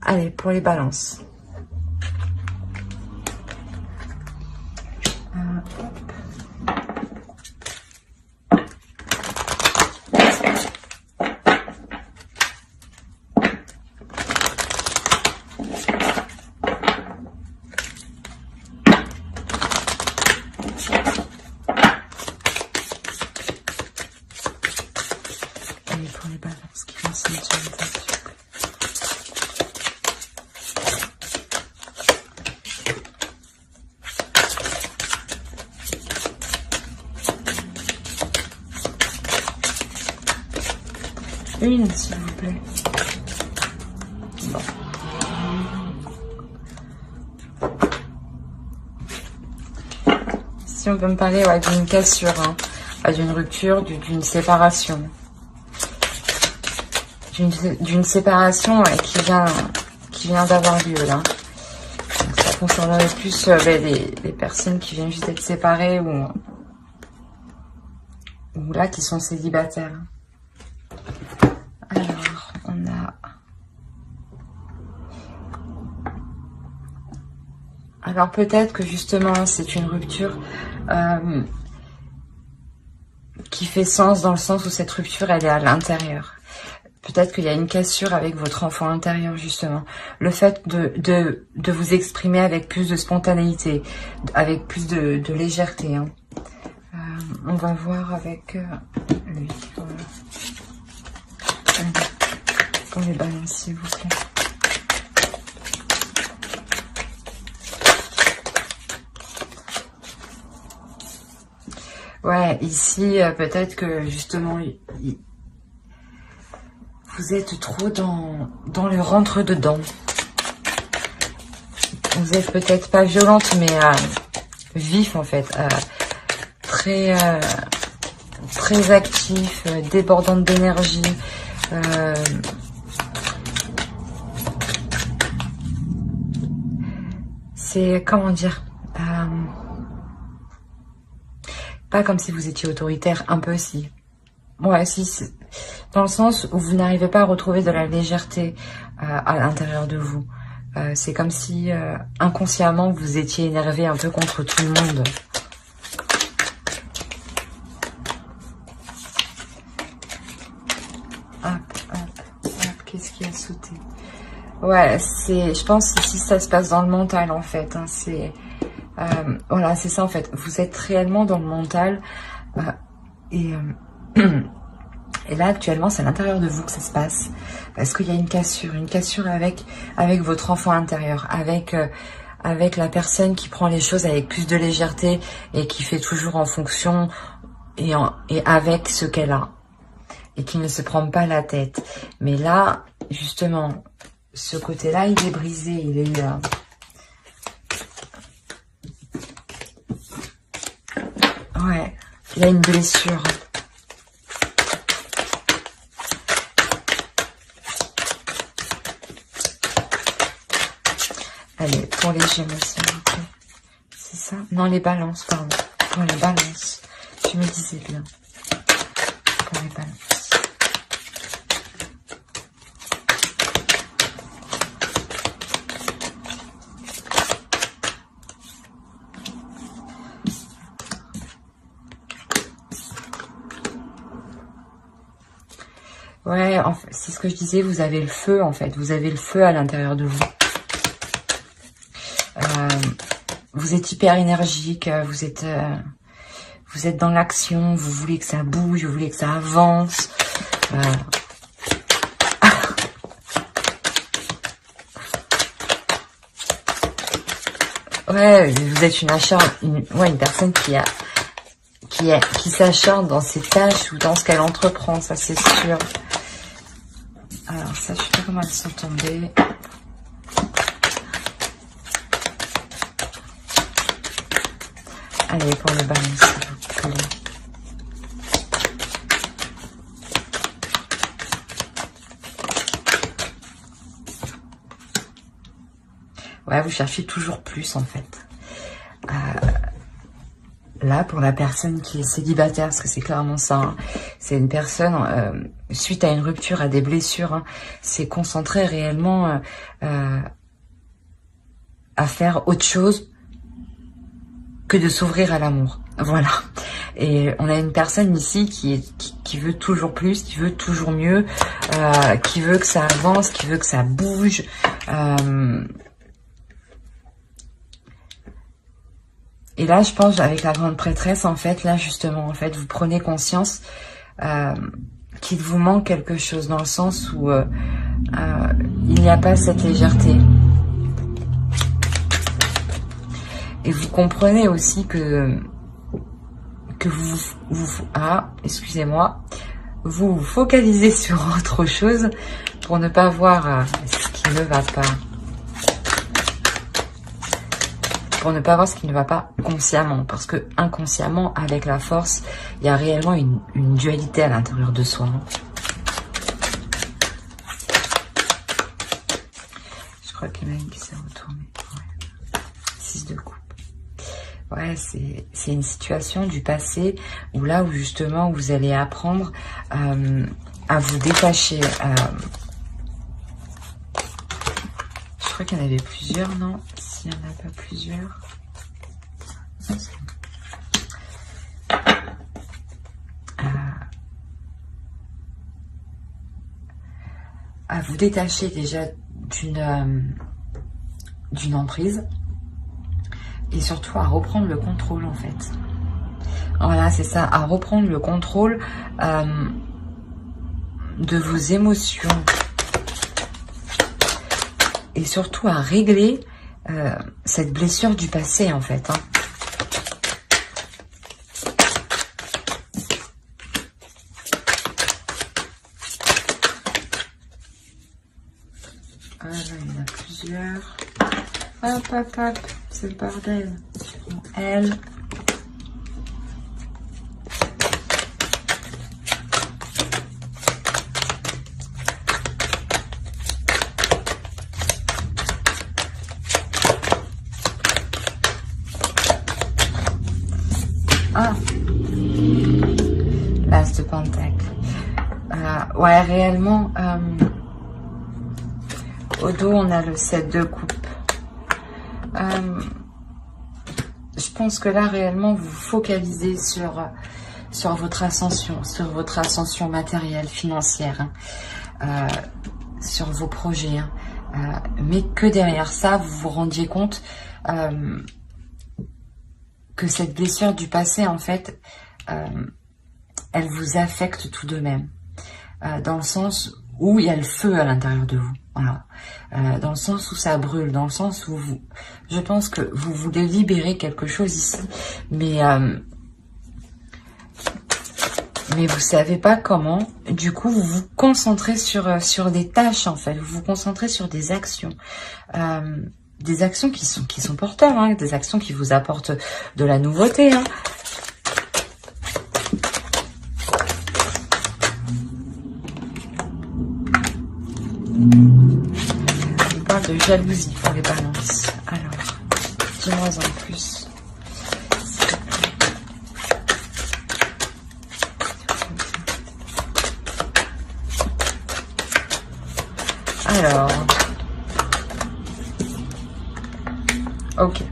Allez, pour les balances. Allez, pour les balances qui vont se mettre sur le tapis. Une, s'il vous plaît. Bon. Si on peut me parler d'une cassure, hein, d'une rupture, d'une séparation. D'une séparation qui vient d'avoir lieu là. Donc, ça concernerait plus les personnes qui viennent juste d'être séparées ou là qui sont célibataires. Alors, on a... Alors peut-être que justement c'est une rupture qui fait sens dans le sens où cette rupture elle est à l'intérieur. Peut-être qu'il y a une cassure avec votre enfant intérieur justement. Le fait de vous exprimer avec plus de spontanéité, avec plus de légèreté. Hein. On va voir avec lui. Voilà. Allez, pour les balances s'il vous plaît. Ouais, ici, peut-être que justement, vous êtes trop dans le rentre-dedans. Vous êtes peut-être pas violente, mais vif en fait. Très actif, débordante d'énergie. C'est, comment dire... pas comme si vous étiez autoritaire, un peu si. Ouais, si, dans le sens où vous n'arrivez pas à retrouver de la légèreté à l'intérieur de vous. C'est comme si inconsciemment vous étiez énervé un peu contre tout le monde. Hop, qu'est-ce qui a sauté? Ouais, je pense ici ça se passe dans le mental en fait. Hein, voilà, c'est ça en fait. Vous êtes réellement dans le mental et là actuellement c'est à l'intérieur de vous que ça se passe parce qu'il y a une cassure avec votre enfant intérieur, avec la personne qui prend les choses avec plus de légèreté et qui fait toujours en fonction et avec ce qu'elle a et qui ne se prend pas la tête. Mais là justement ce côté-là il est brisé, il est ouais, il y a une blessure. Allez, pour les Gémeaux, s'il vous plaît. C'est ça? Non, les balances, pardon. Pour les balances. Je me disais bien. Pour les balances. Ouais, en fait, c'est ce que je disais, vous avez le feu, en fait. Vous avez le feu à l'intérieur de vous. Vous êtes hyper énergique, vous êtes dans l'action, vous voulez que ça bouge, vous voulez que ça avance. Ouais, vous êtes une personne qui s'acharne dans ses tâches ou dans ce qu'elle entreprend, ça c'est sûr. Alors ça, je sais pas comment elles sont tombées. Allez, pour le balance, s'il vous plaît. Ouais, vous cherchez toujours plus, en fait. là, pour la personne qui est célibataire, parce que c'est clairement ça, hein, c'est une personne, suite à une rupture, à des blessures, hein, c'est concentré réellement à faire autre chose que de s'ouvrir à l'amour. Voilà. Et on a une personne ici qui veut toujours plus, qui veut toujours mieux, qui veut que ça avance, qui veut que ça bouge. Et là, je pense, avec la grande prêtresse, en fait, là, justement, en fait, vous prenez conscience qu'il vous manque quelque chose, dans le sens où il n'y a pas cette légèreté. Et vous comprenez aussi que excusez-moi, vous vous focalisez sur autre chose pour ne pas voir ce qui ne va pas. Pour ne pas voir ce qui ne va pas consciemment. Parce que inconsciemment, avec la force, il y a réellement une dualité à l'intérieur de soi. Hein. Je crois qu'il y en a une qui s'est retournée. Ouais. 6 de coupe. Ouais, c'est une situation du passé où là où justement vous allez apprendre à vous détacher. Je crois qu'il y en avait plusieurs, non? S'il n'y en a pas plusieurs. À vous détacher déjà d'une emprise. Et surtout à reprendre le contrôle en fait. Voilà, c'est ça, à reprendre le contrôle de vos émotions. Et surtout à régler cette blessure du passé en fait. Hein. Ah là, il y en a plusieurs. Hop, hop, hop. C'est le bordel. Elle. Ah. L'as de pentacle. Ouais, réellement, au dos, on a le 7 de coupe. Je pense que là, réellement, vous vous focalisez sur votre ascension matérielle, financière, hein, sur vos projets. Hein, mais que derrière ça, vous vous rendiez compte que cette blessure du passé, en fait, elle vous affecte tout de même. Dans le sens où il y a le feu à l'intérieur de vous. Voilà. Dans le sens où ça brûle, dans le sens où je pense que vous voulez libérer quelque chose ici, mais vous savez pas comment. Du coup, vous vous concentrez sur des tâches en fait. Vous vous concentrez sur des actions qui sont porteurs, hein, des actions qui vous apportent de la nouveauté. Hein. On parle de jalousie pour les balances. Alors, dis-moi en plus. Alors, ok.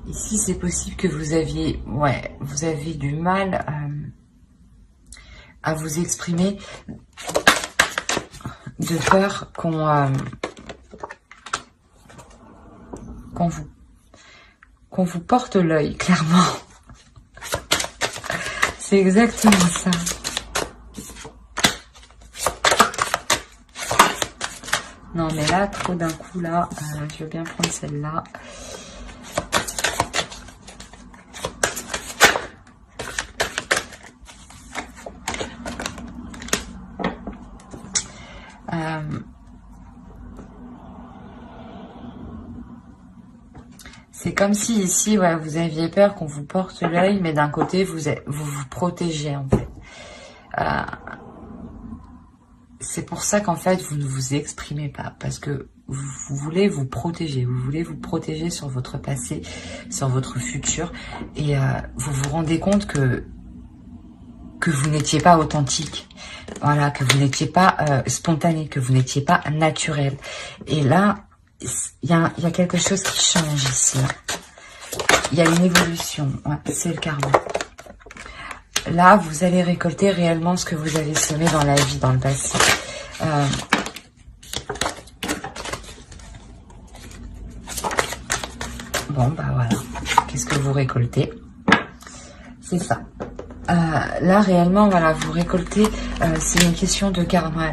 Ici, c'est possible que vous aviez du mal à vous exprimer de peur qu'on vous porte l'œil, clairement. C'est exactement ça. Non, mais là, trop d'un coup, là, je veux bien prendre celle-là. C'est comme si ici, ouais, vous aviez peur qu'on vous porte l'œil, mais d'un côté, vous vous protégez, en fait. C'est pour ça qu'en fait, vous ne vous exprimez pas. Parce que vous voulez vous protéger. Vous voulez vous protéger sur votre passé, sur votre futur. Et vous vous rendez compte que vous n'étiez pas authentique. Voilà, que vous n'étiez pas spontané, que vous n'étiez pas naturel. Et là, il y a quelque chose qui change ici. Il y a une évolution. Ouais, c'est le karma. Là, vous allez récolter réellement ce que vous avez semé dans la vie, dans le passé. Bon, bah voilà. Qu'est-ce que vous récoltez? C'est ça. Là, réellement, voilà, vous récoltez, c'est une question de karma.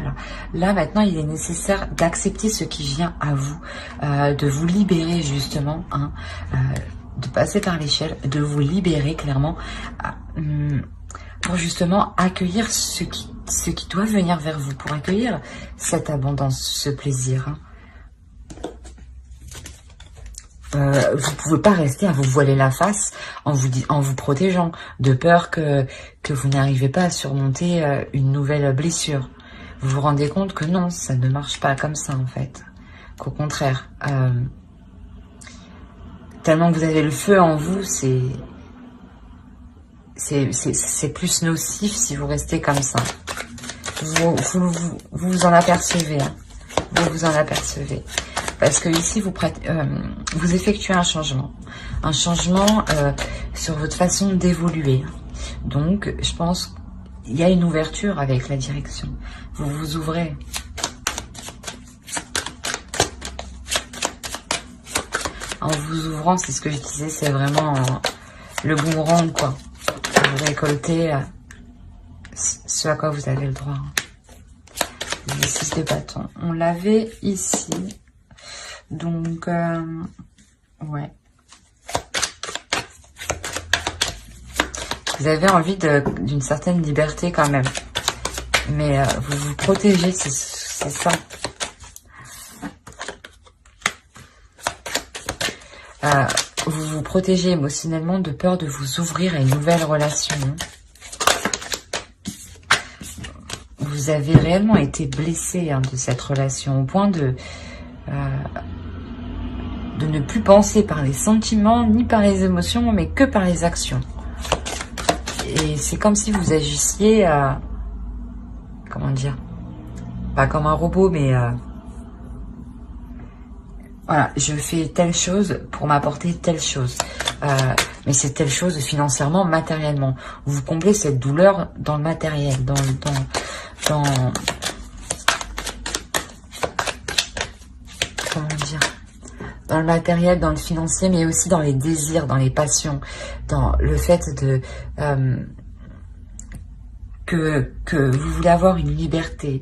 Là, maintenant, il est nécessaire d'accepter ce qui vient à vous, de vous libérer, justement, hein, de passer par l'échelle, de vous libérer, clairement, pour justement accueillir ce qui doit venir vers vous, pour accueillir cette abondance, ce plaisir, hein. Vous pouvez pas rester à vous voiler la face en vous protégeant, de peur que vous n'arrivez pas à surmonter une nouvelle blessure. Vous vous rendez compte que non, ça ne marche pas comme ça en fait. Qu'au contraire, tellement que vous avez le feu en vous, c'est plus nocif si vous restez comme ça. Vous en apercevez, hein. Vous vous en apercevez. Parce que ici, vous effectuez un changement sur votre façon d'évoluer. Donc, je pense qu'il y a une ouverture avec la direction. Vous vous ouvrez. En vous ouvrant, c'est ce que je disais, c'est vraiment le boomerang, quoi. Vous récoltez ce à quoi vous avez le droit. Le 6 de bâton. On l'avait ici. Donc, ouais. Vous avez envie d'une certaine liberté quand même. Mais vous vous protégez, c'est ça. Vous vous protégez émotionnellement de peur de vous ouvrir à une nouvelle relation. Vous avez réellement été blessé, hein, de cette relation au point de ne plus penser par les sentiments ni par les émotions, mais que par les actions. Et c'est comme si vous agissiez, comment dire, pas comme un robot, mais voilà, je fais telle chose pour m'apporter telle chose. Mais c'est telle chose financièrement, matériellement. Vous comblez cette douleur dans le matériel, dans comment dire, dans le matériel, dans le financier, mais aussi dans les désirs, dans les passions, dans le fait de que vous voulez avoir une liberté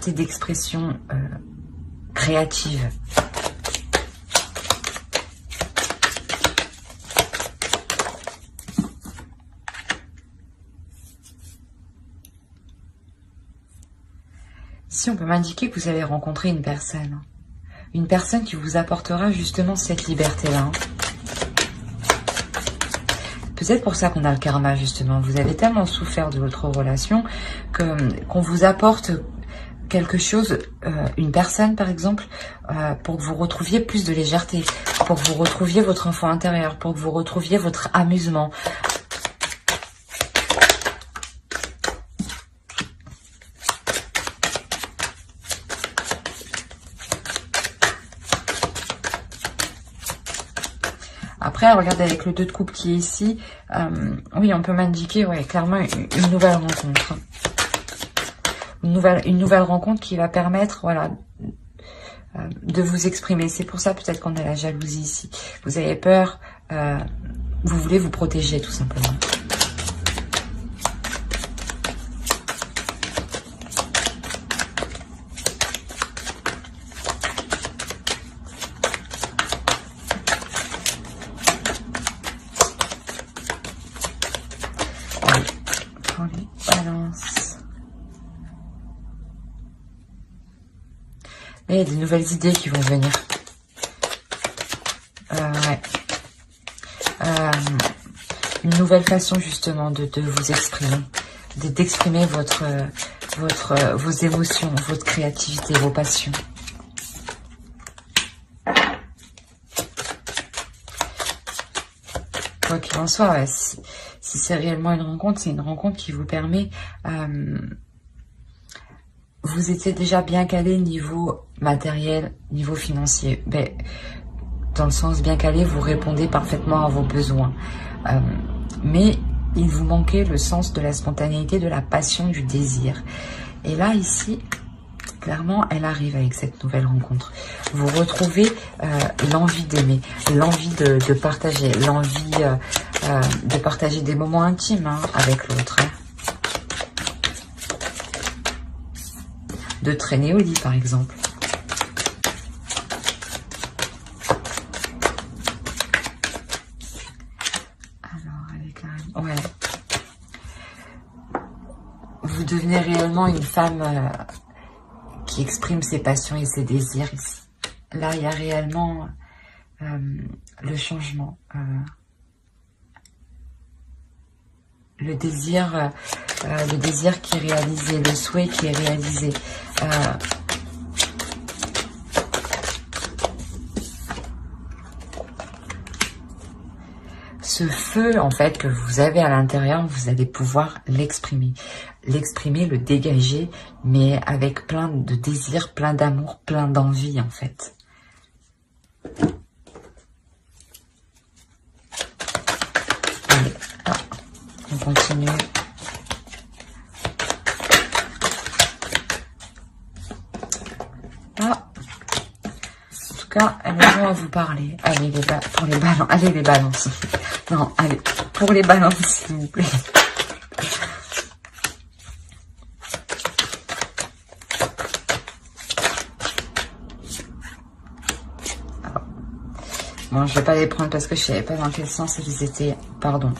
d'expression créative. Ici, on peut m'indiquer que vous allez rencontrer une personne qui vous apportera justement cette liberté-là. Peut-être pour ça qu'on a le karma, justement. Vous avez tellement souffert de votre relation qu'on vous apporte quelque chose, une personne par exemple, pour que vous retrouviez plus de légèreté, pour que vous retrouviez votre enfant intérieur, pour que vous retrouviez votre amusement. Après, regardez avec le 2 de coupe qui est ici, oui, on peut m'indiquer, ouais, clairement une nouvelle rencontre. Une nouvelle rencontre qui va permettre, voilà, de vous exprimer. C'est pour ça peut-être qu'on a la jalousie ici. Vous avez peur, vous voulez vous protéger tout simplement. Et il y a des nouvelles idées qui vont venir. Ouais. Une nouvelle façon justement de vous exprimer. D'exprimer vos émotions, votre créativité, vos passions. quoi qu'il en soit, ouais, si c'est réellement une rencontre, c'est une rencontre qui vous permet... vous étiez déjà bien calé niveau matériel, niveau financier. Ben, dans le sens bien calé, vous répondez parfaitement à vos besoins. Mais il vous manquait le sens de la spontanéité, de la passion, du désir. Et là, ici... clairement, elle arrive avec cette nouvelle rencontre. Vous retrouvez l'envie d'aimer, l'envie de partager, l'envie de partager des moments intimes hein, avec l'autre. Hein. De traîner au lit, par exemple. Alors, avec la... ouais. Vous devenez réellement une femme... qui exprime ses passions et ses désirs ici. Là, il y a réellement le changement. Le désir qui est réalisé, le souhait qui est réalisé. Ce feu, en fait, que vous avez à l'intérieur, vous allez pouvoir l'exprimer. L'exprimer, le dégager, mais avec plein de désir, plein d'amour, plein d'envie, en fait. Allez, on continue. Ah. En tout cas, elle a besoin à vous parler. Allez, pour les balances. Allez, les balances. Non, allez, pour les balances, s'il vous plaît. Bon, je vais pas les prendre parce que je savais pas dans quel sens ils étaient. Pardon.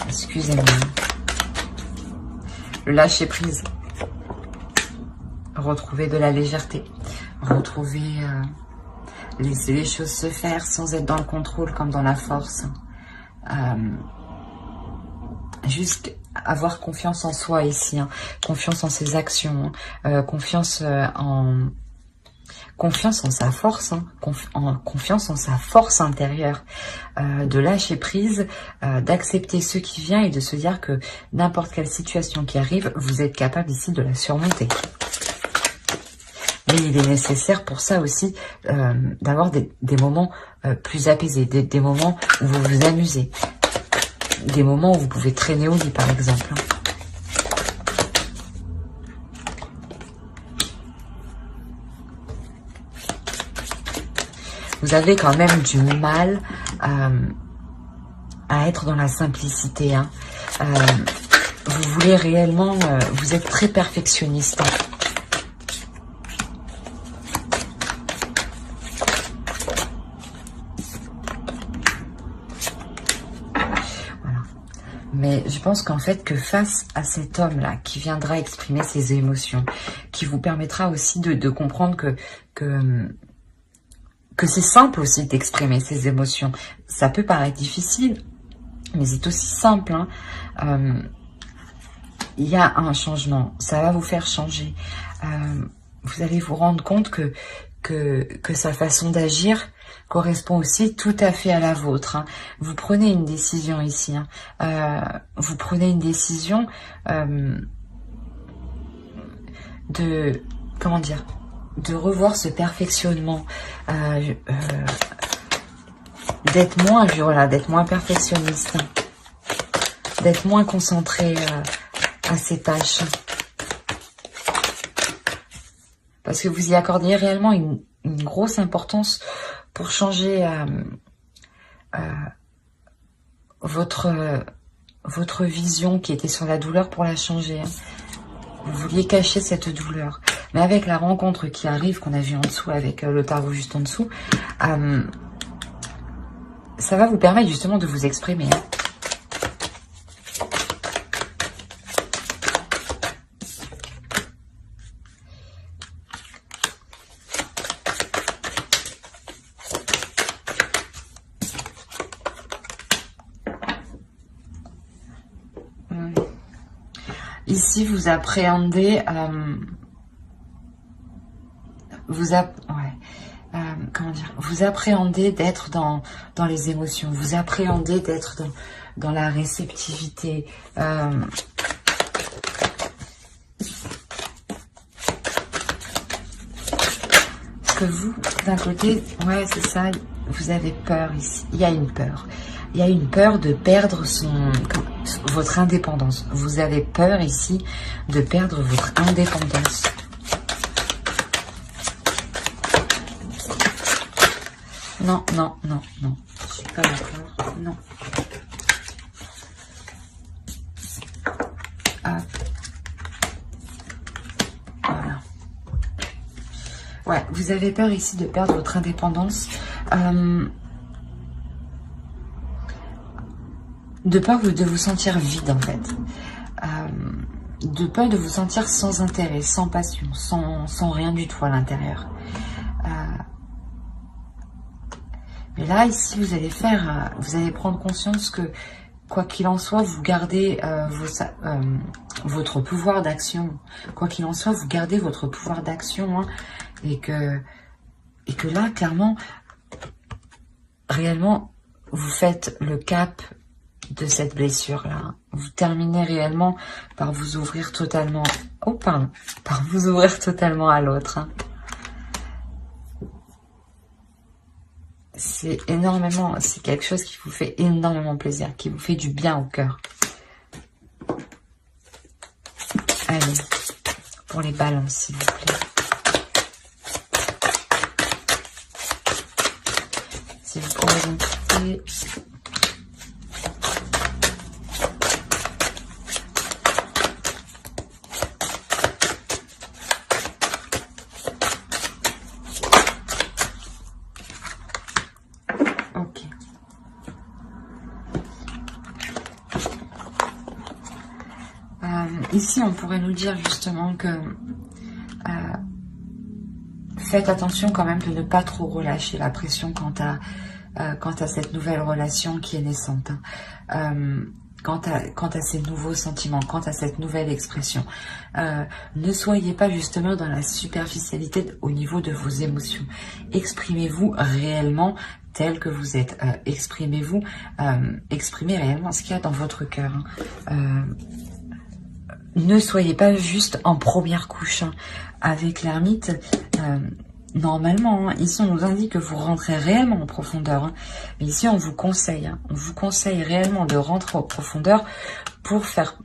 Excusez-moi. Le lâcher prise. Retrouver de la légèreté. Retrouver... laisser les choses se faire sans être dans le contrôle comme dans la force. Juste avoir confiance en soi ici. Hein. Confiance en ses actions. Confiance confiance en sa force, hein, confiance en sa force intérieure, de lâcher prise, d'accepter ce qui vient et de se dire que n'importe quelle situation qui arrive, vous êtes capable ici de la surmonter. Mais il est nécessaire pour ça aussi d'avoir des moments plus apaisés, des moments où vous vous amusez, des moments où vous pouvez traîner au lit par exemple. Vous avez quand même du mal à être dans la simplicité. Hein. Vous voulez réellement... vous êtes très perfectionniste. Hein. Voilà. Mais je pense qu'en fait, que face à cet homme-là, qui viendra exprimer ses émotions, qui vous permettra aussi de comprendre que c'est simple aussi d'exprimer ses émotions. Ça peut paraître difficile, mais c'est aussi simple. Hein. Il y a un changement. Ça va vous faire changer. Vous allez vous rendre compte que sa façon d'agir correspond aussi tout à fait à la vôtre. Hein. Vous prenez une décision ici. Hein. Vous prenez une décision de... comment dire ? De revoir ce perfectionnement, d'être moins, voilà, d'être moins perfectionniste, d'être moins concentré à ses tâches. Parce que vous y accordiez réellement une grosse importance pour changer votre vision qui était sur la douleur pour la changer. Vous vouliez cacher cette douleur. Mais avec la rencontre qui arrive, qu'on a vu en dessous, avec le tarot juste en dessous, ça va vous permettre justement de vous exprimer. Hein. Ici, vous appréhendez... comment dire, vous appréhendez d'être dans les émotions, vous appréhendez d'être dans la réceptivité. Parce que vous, d'un côté, ouais, c'est ça, vous avez peur ici. Il y a une peur. Il y a une peur de perdre votre indépendance. Vous avez peur ici de perdre votre indépendance. Non, non, non, non. Je suis pas d'accord. Non. Hop. Voilà. Ouais, vous avez peur ici de perdre votre indépendance. De peur de vous sentir vide, en fait. De peur de vous sentir sans intérêt, sans passion, sans rien du tout à l'intérieur. Mais là, ici, vous allez prendre conscience que, quoi qu'il en soit, vous gardez votre pouvoir d'action. Quoi qu'il en soit, vous gardez votre pouvoir d'action. Hein, et que là, clairement, réellement, vous faites le cap de cette blessure-là. Vous terminez réellement par vous ouvrir totalement... Oh, pardon. Par vous ouvrir totalement à l'autre. Hein. C'est énormément, c'est quelque chose qui vous fait énormément plaisir, qui vous fait du bien au cœur. Allez, pour les balances, s'il vous plaît. Si vous pouvez donc quitter... Ici, on pourrait nous dire justement que faites attention quand même de ne pas trop relâcher la pression quant à cette nouvelle relation qui est naissante. Hein. Quant à ces nouveaux sentiments, quant à cette nouvelle expression. Ne soyez pas justement dans la superficialité au niveau de vos émotions. Exprimez-vous réellement tel que vous êtes. Exprimez-vous, exprimez réellement ce qu'il y a dans votre cœur. Hein. Ne soyez pas juste en première couche. Hein. Avec l'ermite, normalement, hein, ici on nous indique que vous rentrez réellement en profondeur. Hein. Mais ici on vous conseille. Hein, on vous conseille réellement de rentrer en profondeur pour faire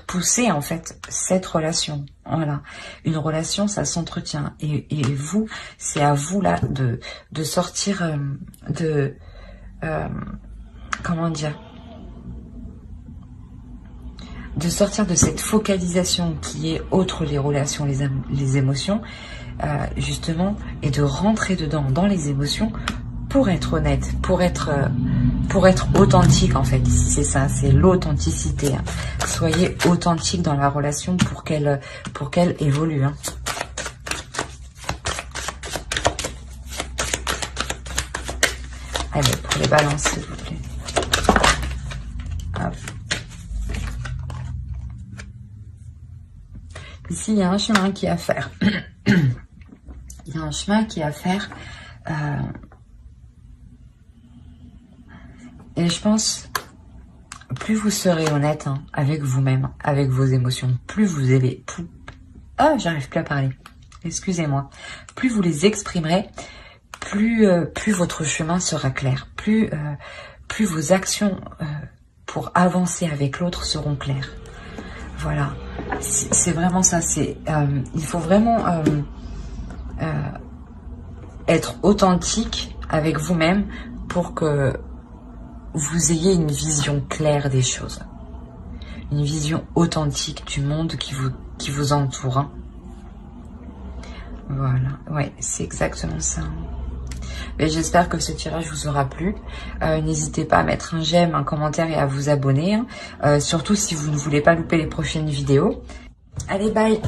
pousser en fait cette relation. Voilà. Une relation, ça s'entretient. Et vous, c'est à vous là de sortir comment dire, de sortir de cette focalisation qui est autre les relations, les émotions, justement, et de rentrer dedans, dans les émotions, pour être honnête, pour être authentique, en fait. Ici, c'est ça, c'est l'authenticité. Hein. Soyez authentique dans la relation pour qu'elle évolue. Hein. Allez, pour les balances, s'il vous plaît. Hop. Ici, il y a un chemin qui est à faire. Il y a un chemin qui est à faire. Et je pense, plus vous serez honnête hein, avec vous-même, avec vos émotions, plus vous allez... Ah, j'arrive plus à parler. Excusez-moi. Plus vous les exprimerez, plus votre chemin sera clair. Plus vos actions pour avancer avec l'autre seront claires. Voilà. C'est vraiment ça. Il faut vraiment être authentique avec vous-même pour que vous ayez une vision claire des choses. Une vision authentique du monde qui vous entoure. Hein. Voilà. Ouais, c'est exactement ça. J'espère que ce tirage vous aura plu. N'hésitez pas à mettre un j'aime, un commentaire et à vous abonner. Hein. Surtout si vous ne voulez pas louper les prochaines vidéos. Allez, bye!